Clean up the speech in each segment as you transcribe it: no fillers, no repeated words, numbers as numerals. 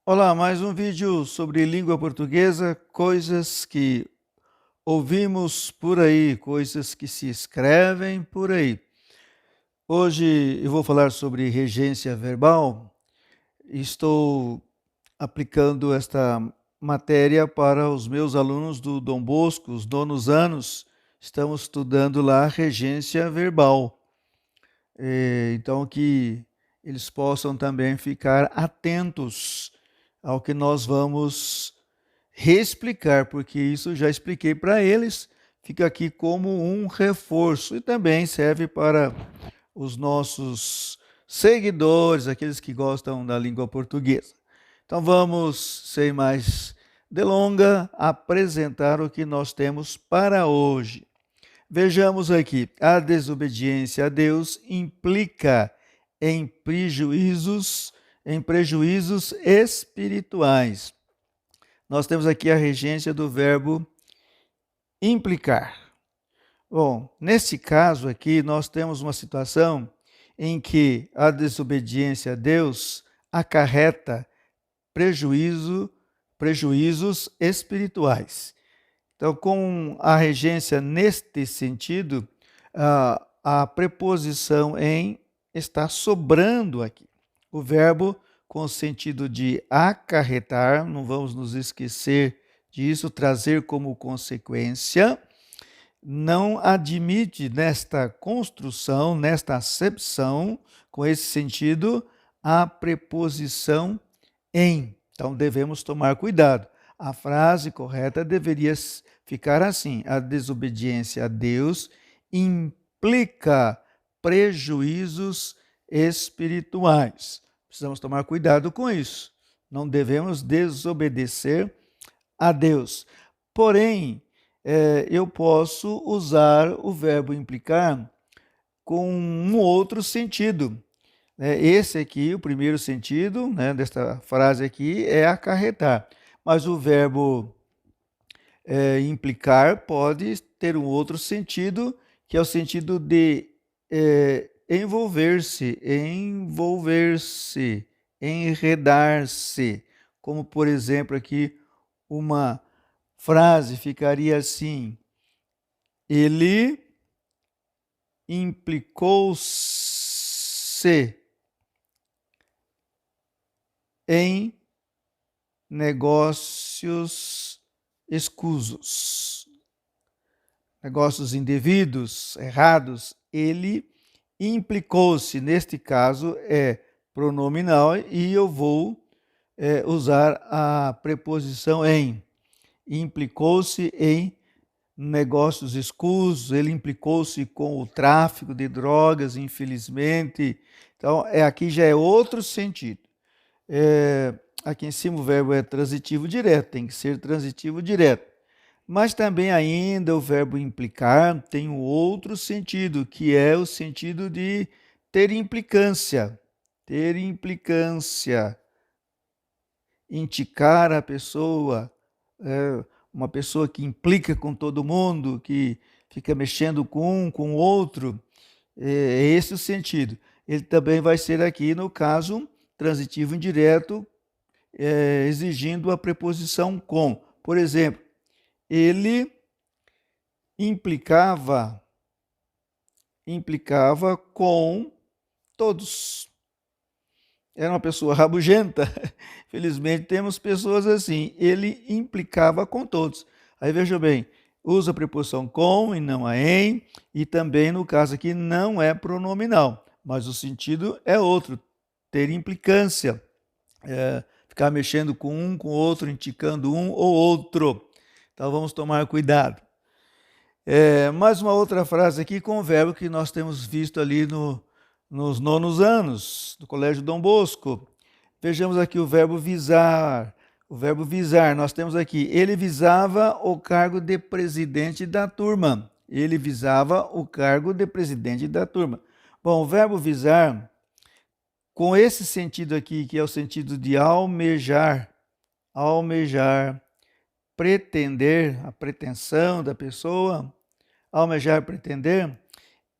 Olá, mais um vídeo sobre língua portuguesa, coisas que ouvimos por aí, coisas que se escrevem por aí. Hoje eu vou falar sobre regência verbal. Estou aplicando esta matéria para os meus alunos do Dom Bosco, os nonos anos. Estamos estudando lá regência verbal. Então, que eles possam também ficar atentos ao que nós vamos reexplicar, porque isso já expliquei para eles, fica aqui como um reforço e também serve para os nossos seguidores, aqueles que gostam da língua portuguesa. Então vamos, sem mais delonga, apresentar o que nós temos para hoje. Vejamos aqui, a desobediência a Deus implica em prejuízos espirituais. Nós temos aqui a regência do verbo implicar. Bom, nesse caso aqui, nós temos uma situação em que a desobediência a Deus acarreta prejuízos espirituais. Então, com a regência neste sentido, a preposição em está sobrando aqui. O verbo com o sentido de acarretar, não vamos nos esquecer disso, trazer como consequência, não admite nesta construção, nesta acepção, com esse sentido, a preposição em. Então devemos tomar cuidado. A frase correta deveria ficar assim: a desobediência a Deus implica prejuízos espirituais. Precisamos tomar cuidado com isso. Não devemos desobedecer a Deus. Porém, eu posso usar o verbo implicar com um outro sentido. Esse aqui, o primeiro sentido, desta frase aqui, é acarretar. Mas o verbo implicar pode ter um outro sentido, que é o sentido de envolver-se, enredar-se. Como, por exemplo, aqui uma frase ficaria assim: ele implicou-se em negócios escusos, negócios indevidos, errados. Ele implicou-se, neste caso é pronominal e eu vou usar a preposição em. Implicou-se em negócios escusos, ele implicou-se com o tráfico de drogas, infelizmente. Então, aqui já é outro sentido. Aqui em cima o verbo é transitivo direto, tem que ser transitivo direto. Mas também ainda o verbo implicar tem um outro sentido, que é o sentido de ter implicância. Ter implicância. Indicar a pessoa, uma pessoa que implica com todo mundo, que fica mexendo com um, com o outro. É esse o sentido. Ele também vai ser aqui, no caso, transitivo indireto, exigindo a preposição com. Por exemplo, ele implicava com todos. Era uma pessoa rabugenta. Felizmente temos pessoas assim. Ele implicava com todos. Aí veja bem, usa a preposição com e não a em, e também no caso aqui não é pronominal, mas o sentido é outro, ter implicância, ficar mexendo com um, com o outro, indicando um ou outro. Então vamos tomar cuidado. Mais uma outra frase aqui com o verbo que nós temos visto ali nos nonos anos, do Colégio Dom Bosco. Vejamos aqui o verbo visar. O verbo visar, nós temos aqui, ele visava o cargo de presidente da turma. Ele visava o cargo de presidente da turma. Bom, o verbo visar, com esse sentido aqui, que é o sentido de almejar, pretender, a pretensão da pessoa, almejar, pretender,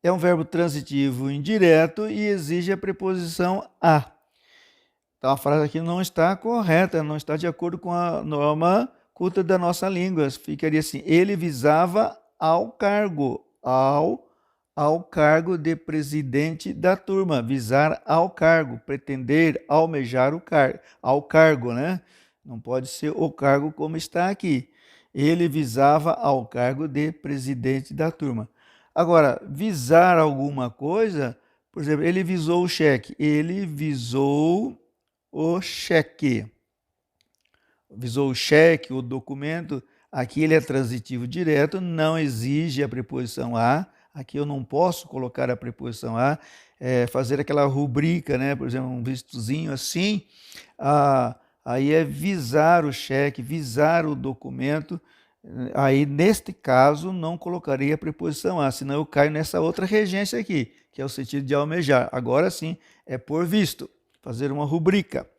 é um verbo transitivo indireto e exige a preposição a. Então a frase aqui não está correta, não está de acordo com a norma culta da nossa língua. Ficaria assim: ele visava ao cargo, ao cargo de presidente da turma, visar ao cargo, pretender, almejar ao cargo, né? Não pode ser o cargo como está aqui. Ele visava ao cargo de presidente da turma. Agora, visar alguma coisa, por exemplo, ele visou o cheque. Ele visou o cheque. Visou o cheque, o documento. Aqui ele é transitivo direto, não exige a preposição a. Aqui eu não posso colocar a preposição a, fazer aquela rubrica, né? Por exemplo, um vistozinho assim. Aí é visar o cheque, visar o documento. Aí, neste caso, não colocaria a preposição a, senão eu caio nessa outra regência aqui, que é o sentido de almejar. Agora sim, é por visto, fazer uma rubrica.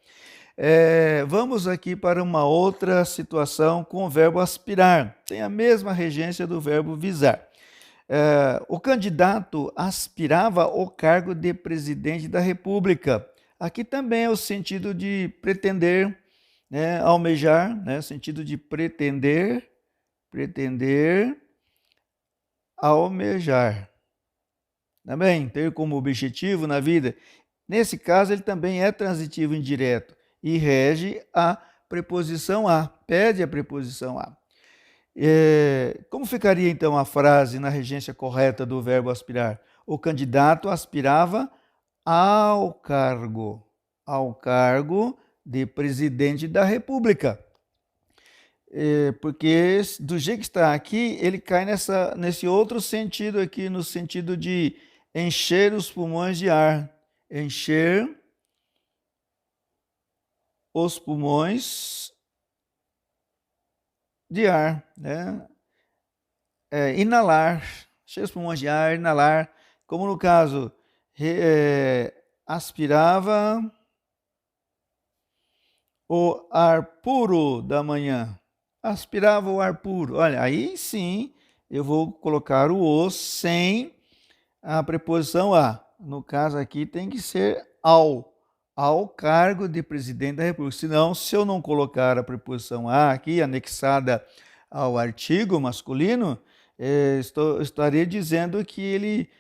Vamos aqui para uma outra situação com o verbo aspirar. Tem a mesma regência do verbo visar. O candidato aspirava ao cargo de presidente da República. Aqui também é o sentido de pretender, né, almejar, né, sentido de pretender, almejar. Também ter como objetivo na vida. Nesse caso, ele também é transitivo indireto e rege a preposição a, pede a preposição a. Como ficaria então a frase na regência correta do verbo aspirar? O candidato aspirava ao cargo de presidente da República. Porque do jeito que está aqui, ele cai nesse outro sentido aqui, no sentido de encher os pulmões de ar. Encher os pulmões de ar, né? Inalar, encher os pulmões de ar, inalar, como no caso, aspirava o ar puro da manhã. Aspirava o ar puro. Olha, aí sim eu vou colocar o sem a preposição a. No caso aqui tem que ser ao cargo de presidente da República. Senão, se eu não colocar a preposição a aqui, anexada ao artigo masculino, estaria dizendo que ele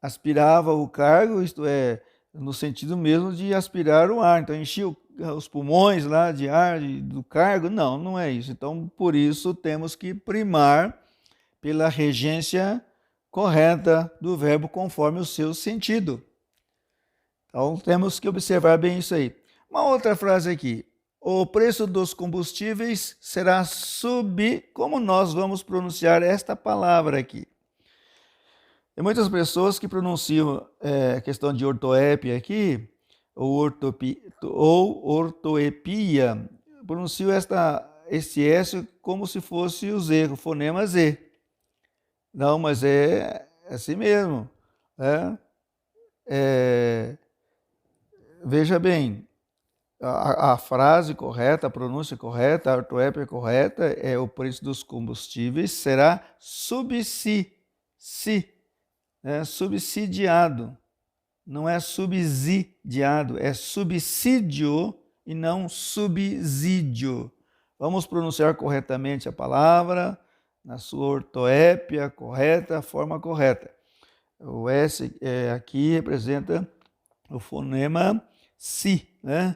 aspirava o cargo, isto é, no sentido mesmo de aspirar o ar. Então, enchia os pulmões lá de ar do cargo. Não, não é isso. Então, por isso, temos que primar pela regência correta do verbo conforme o seu sentido. Então, temos que observar bem isso aí. Uma outra frase aqui. O preço dos combustíveis será Como nós vamos pronunciar esta palavra aqui? Tem muitas pessoas que pronunciam a questão de ortoépia aqui, ou ortoepia, pronunciam esse S como se fosse o Z, o fonema Z. Não, mas é assim mesmo. Veja bem, a frase correta, a pronúncia correta, a ortoépia correta é o preço dos combustíveis será subsidiado. Não é subsidiado, é subsídio e não subsídio. Vamos pronunciar corretamente a palavra, na sua ortoépia correta, a forma correta. O S aqui representa o fonema si, né?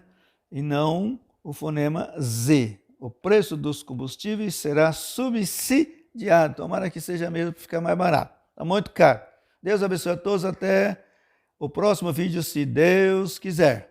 E não o fonema Z. O preço dos combustíveis será subsidiado. Tomara que seja mesmo para ficar mais barato. Está muito caro. Deus abençoe a todos. Até o próximo vídeo, se Deus quiser.